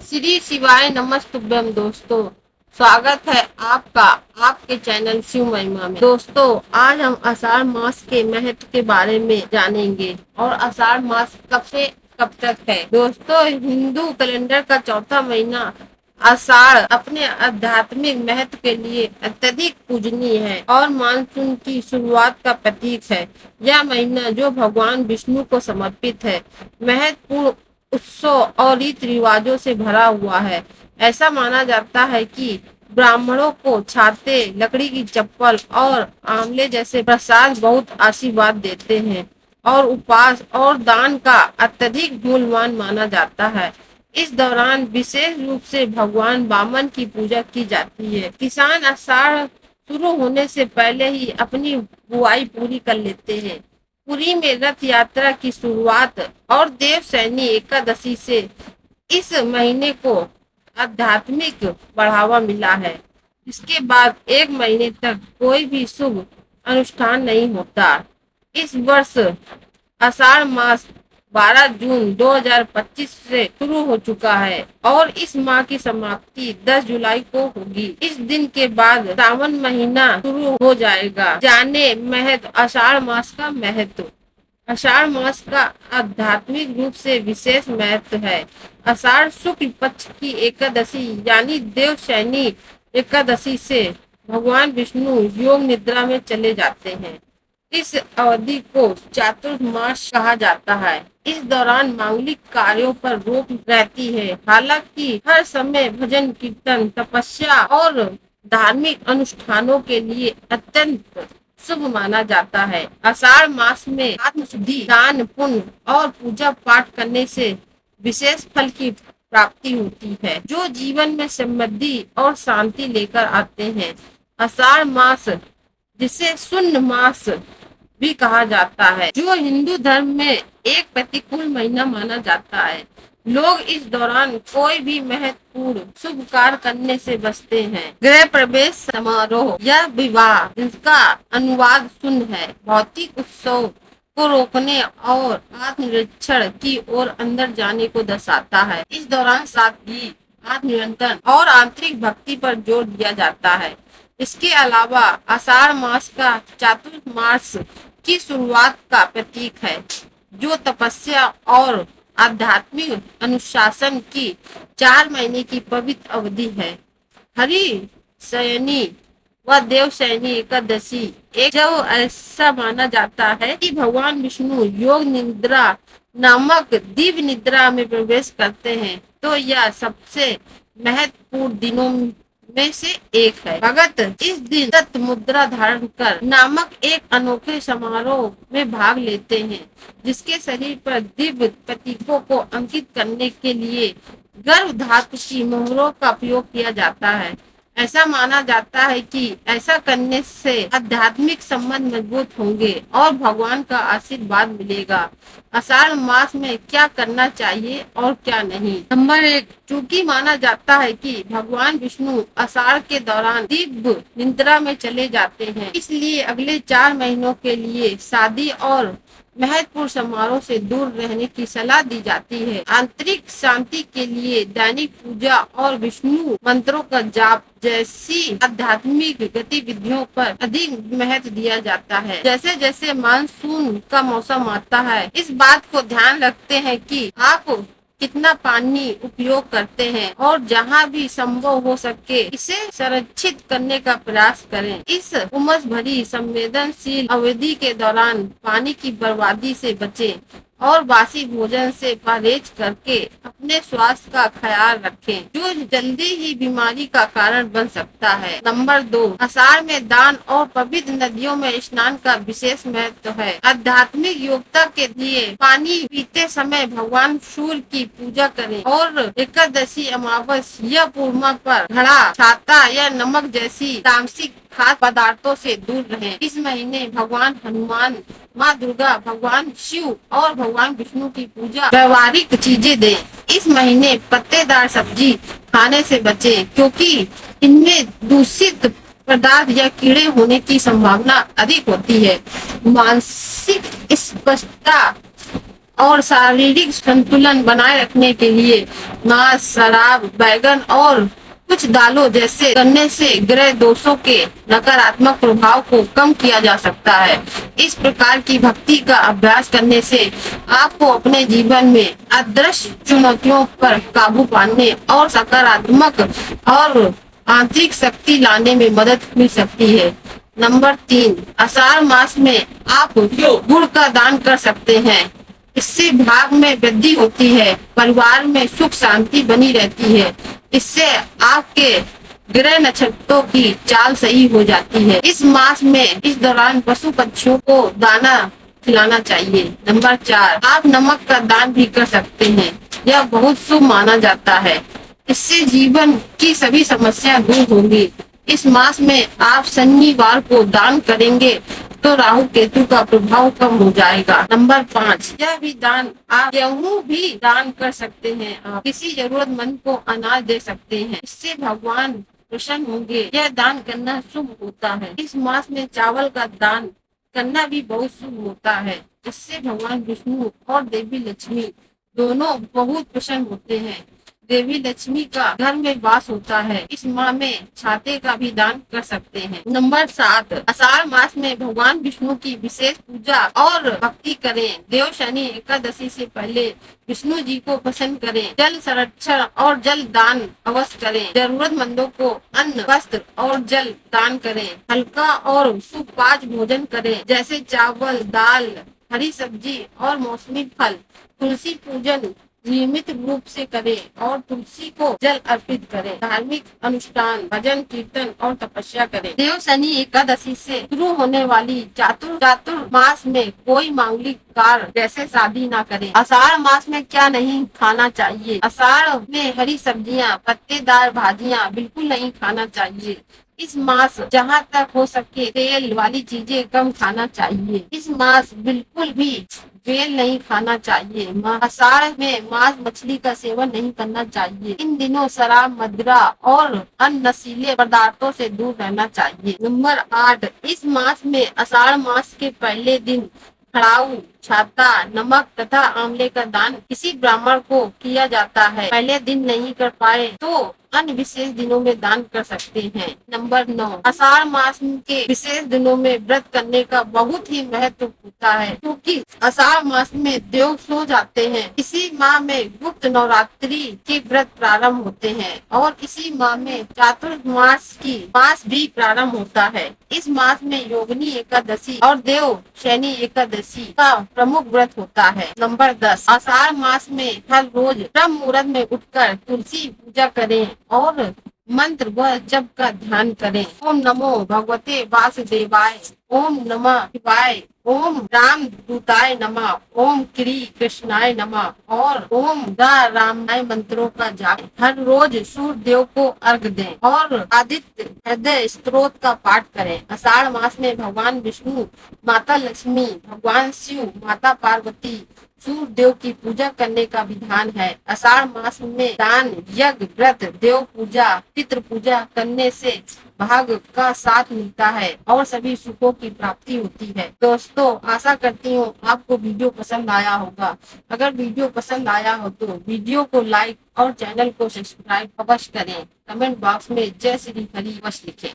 श्री शिवाय नमस्तुभ्यम दोस्तों। स्वागत है आपका आपके चैनल शिव महिमा में। दोस्तों, आज हम आषाढ़ मास के महत्व के बारे में जानेंगे और आषाढ़ मास कब से कब तक है। दोस्तों, हिंदू कैलेंडर का चौथा महीना आषाढ़ अपने आध्यात्मिक महत्व के लिए अत्यधिक पूजनीय है और मानसून की शुरुआत का प्रतीक है। यह महीना जो भगवान विष्णु को समर्पित है, महत्वपूर्ण उत्सव और रीति रिवाजों से भरा हुआ है। ऐसा माना जाता है कि ब्राह्मणों को छाते, लकड़ी की चप्पल और आंवले जैसे प्रसाद बहुत आशीर्वाद देते हैं और उपवास और दान का अत्यधिक मूल्यवान माना जाता है। इस दौरान विशेष रूप से भगवान वामन की पूजा की जाती है। किसान आषाढ़ शुरू होने से पहले ही अपनी बुआई पूरी कर लेते हैं। पुरी में रथ यात्रा की शुरुआत और देवशयनी एकादशी से इस महीने को आध्यात्मिक बढ़ावा मिला है। इसके बाद एक महीने तक कोई भी शुभ अनुष्ठान नहीं होता। इस वर्ष आषाढ़ मास 12 जून 2025 से शुरू हो चुका है और इस माह की समाप्ति 10 जुलाई को होगी। इस दिन के बाद सावन महीना शुरू हो जाएगा। जाने महत्व आषाढ़ मास का महत्व। आषाढ़ मास का आध्यात्मिक रूप से विशेष महत्व है। आषाढ़ शुक्ल पक्ष की एकादशी यानी देवशयनी एकादशी से भगवान विष्णु योग निद्रा में चले जाते हैं। इस अवधि को चातुर्मास कहा जाता है। इस दौरान मांगलिक कार्यों पर रोक रहती है। हालांकि हर समय भजन कीर्तन, तपस्या और धार्मिक अनुष्ठानों के लिए अत्यंत शुभ माना जाता है। आषाढ़ मास में आत्मशुद्धि, दान, पुण्य और पूजा पाठ करने से विशेष फल की प्राप्ति होती है, जो जीवन में समृद्धि और शांति लेकर आते हैं। आषाढ़ मास, जिसे शून्य मास भी कहा जाता है, जो हिंदू धर्म में एक प्रतिकूल महीना माना जाता है। लोग इस दौरान कोई भी महत्वपूर्ण शुभ कार्य करने से बचते हैं। गृह प्रवेश समारोह या विवाह, जिसका अनुवाद शून्य है, भौतिक उत्सव को रोकने और आत्मनिरीक्षण की ओर अंदर जाने को दर्शाता है। इस दौरान सादगी, आत्मनियंत्रण और आंतरिक भक्ति पर जोर दिया जाता है। इसके अलावा आषाढ़ मास का चातुर्मास की शुरुआत का प्रतीक है, जो तपस्या और आध्यात्मिक अनुशासन की 4 महीने की पवित्र अवधि है। हरि शयनी व देवशयनी एकादशी एक जब ऐसा माना जाता है कि भगवान विष्णु योग निद्रा नामक दिव्य निद्रा में प्रवेश करते हैं, तो यह सबसे महत्वपूर्ण दिनों में से एक है। भगत इस दिन दत्त मुद्रा धारण कर नामक एक अनोखे समारोह में भाग लेते हैं, जिसके शरीर पर दिव्य प्रतीकों को अंकित करने के लिए गर्भ धातु की मोहरों का उपयोग किया जाता है। ऐसा माना जाता है कि ऐसा करने से आध्यात्मिक संबंध मजबूत होंगे और भगवान का आशीर्वाद मिलेगा। आषाढ़ मास में क्या करना चाहिए और क्या नहीं। नंबर 1, चूंकि माना जाता है कि भगवान विष्णु आषाढ़ के दौरान दिव्य निद्रा में चले जाते हैं, इसलिए अगले 4 महीनों के लिए शादी और महत्वपूर्ण समारोह से दूर रहने की सलाह दी जाती है। आंतरिक शांति के लिए दैनिक पूजा और विष्णु मंत्रों का जाप जैसी आध्यात्मिक गतिविधियों पर अधिक महत्व दिया जाता है। जैसे जैसे मानसून का मौसम आता है, इस बात को ध्यान रखते हैं कि आप कितना पानी उपयोग करते हैं और जहाँ भी संभव हो सके इसे संरक्षित करने का प्रयास करें। इस उमस भरी संवेदनशील अवधि के दौरान पानी की बर्बादी से बचें और बासी भोजन से परहेज करके अपने स्वास्थ्य का ख्याल रखें, जो जल्दी ही बीमारी का कारण बन सकता है। नंबर 2, आषाढ़ में दान और पवित्र नदियों में स्नान का विशेष महत्व है। आध्यात्मिक योग्यता के लिए पानी पीते समय भगवान सूर्य की पूजा करें और एकादशी, अमावस या पूर्णिमा पर घड़ा, छाता या नमक जैसी तामसिक खाद्य पदार्थों से दूर रहें। इस महीने भगवान हनुमान, माँ दुर्गा, भगवान शिव और भगवान विष्णु की पूजा व्यवहारिक चीजें दें। इस महीने पत्तेदार सब्जी खाने से बचें, क्योंकि इनमें दूषित पदार्थ या कीड़े होने की संभावना अधिक होती है। मानसिक स्पष्टता और शारीरिक संतुलन बनाए रखने के लिए मांस, शराब, बैगन और कुछ दालों जैसे करने से ग्रह दोषों के नकारात्मक प्रभाव को कम किया जा सकता है। इस प्रकार की भक्ति का अभ्यास करने से आपको अपने जीवन में अदृश्य चुनौतियों पर काबू पाने और सकारात्मक और आंतरिक शक्ति लाने में मदद मिल सकती है। नंबर 3, आषाढ़ मास में आप गुड़ का दान कर सकते हैं। इससे भाग में वृद्धि होती है, परिवार में सुख शांति बनी रहती है। इससे आपके ग्रह नक्षत्रों की चाल सही हो जाती है। इस मास में इस दौरान पशु पक्षियों को दाना खिलाना चाहिए। नंबर 4, आप नमक का दान भी कर सकते हैं। यह बहुत शुभ माना जाता है। इससे जीवन की सभी समस्या दूर होंगी। इस मास में आप शनिवार को दान करेंगे तो राहु केतु का प्रभाव कम हो जाएगा। नंबर 5, यह भी दान आप गेहूं भी दान कर सकते हैं। आप किसी जरूरतमंद को अनाज दे सकते हैं। इससे भगवान प्रसन्न होंगे। यह दान करना शुभ होता है। इस मास में चावल का दान करना भी बहुत शुभ होता है। इससे भगवान विष्णु और देवी लक्ष्मी दोनों बहुत प्रसन्न होते हैं। देवी लक्ष्मी का घर में वास होता है। इस माह में छाते का भी दान कर सकते हैं। नंबर 7, आषाढ़ मास में भगवान विष्णु की विशेष पूजा और भक्ति करें। देव शनि एकादशी से पहले विष्णु जी को प्रसन्न करें। जल संरक्षण और जल दान अवश्य करें। जरूरतमंदों को अन्न, वस्त्र और जल दान करें। हल्का और सुपाच्य भोजन करें, जैसे चावल, दाल, हरी सब्जी और मौसमी फल। तुलसी पूजन नियमित रूप से करें और तुलसी को जल अर्पित करें। धार्मिक अनुष्ठान, भजन, कीर्तन और तपस्या करें। देव शनि एकादशी से शुरू होने वाली चातुर्मास में कोई मांगलिक कार्य जैसे शादी ना करें। आषाढ़ मास में क्या नहीं खाना चाहिए? आषाढ़ में हरी सब्जियां, पत्तेदार भाजियां बिल्कुल नहीं खाना चाहिए। इस मास जहाँ तक हो सके तेल वाली चीजें कम खाना चाहिए। इस मास बिल्कुल भी बेल नहीं खाना चाहिए। आषाढ़ में मांस मछली का सेवन नहीं करना चाहिए। इन दिनों शराब, मदिरा और अन्य नशीले पदार्थों से दूर रहना चाहिए। नंबर 8, इस मास में आषाढ़ मास के पहले दिन खड़ाऊ, छाता, नमक तथा आंवले का दान किसी ब्राह्मण को किया जाता है। पहले दिन नहीं कर पाए तो अन्य विशेष दिनों में दान कर सकते हैं। नंबर 9, आषाढ़ मास के विशेष दिनों में व्रत करने का बहुत ही महत्व होता है, क्योंकि आषाढ़ मास में देव सो जाते हैं। इसी माह में गुप्त नवरात्रि के व्रत प्रारंभ होते हैं और इसी माह में चातुर्मास की मास भी प्रारंभ होता है। इस मास में योगिनी एकादशी और देव शनि एकादशी का प्रमुख व्रत होता है। नंबर 10, आषाढ़ मास में हर रोज ब्रह्म मुहूर्त में उठकर तुलसी पूजा करें और मंत्र व जप का ध्यान करें। ओम नमो भगवते वासुदेवाय, ओम नमः शिवाय, ओम राम दूताय नमः, ओम क्री कृष्णाय नमः और ओम रामाय मंत्रों का जाप। हर रोज सूर्य देव को अर्घ दें और आदित्य हृदय स्तोत्र का पाठ करें। आषाढ़ मास में भगवान विष्णु, माता लक्ष्मी, भगवान शिव, माता पार्वती, सूर्य देव की पूजा करने का विधान है। आषाढ़ मास में दान, यज्ञ, व्रत, देव पूजा, पितृ पूजा करने से भाग का साथ मिलता है और सभी सुखों की प्राप्ति होती है। दोस्तों, आशा करती हूँ आपको वीडियो पसंद आया होगा। अगर वीडियो पसंद आया हो तो वीडियो को लाइक और चैनल को सब्सक्राइब अवश्य करें। कमेंट बॉक्स में जय श्री हरि अवश्य लिखें।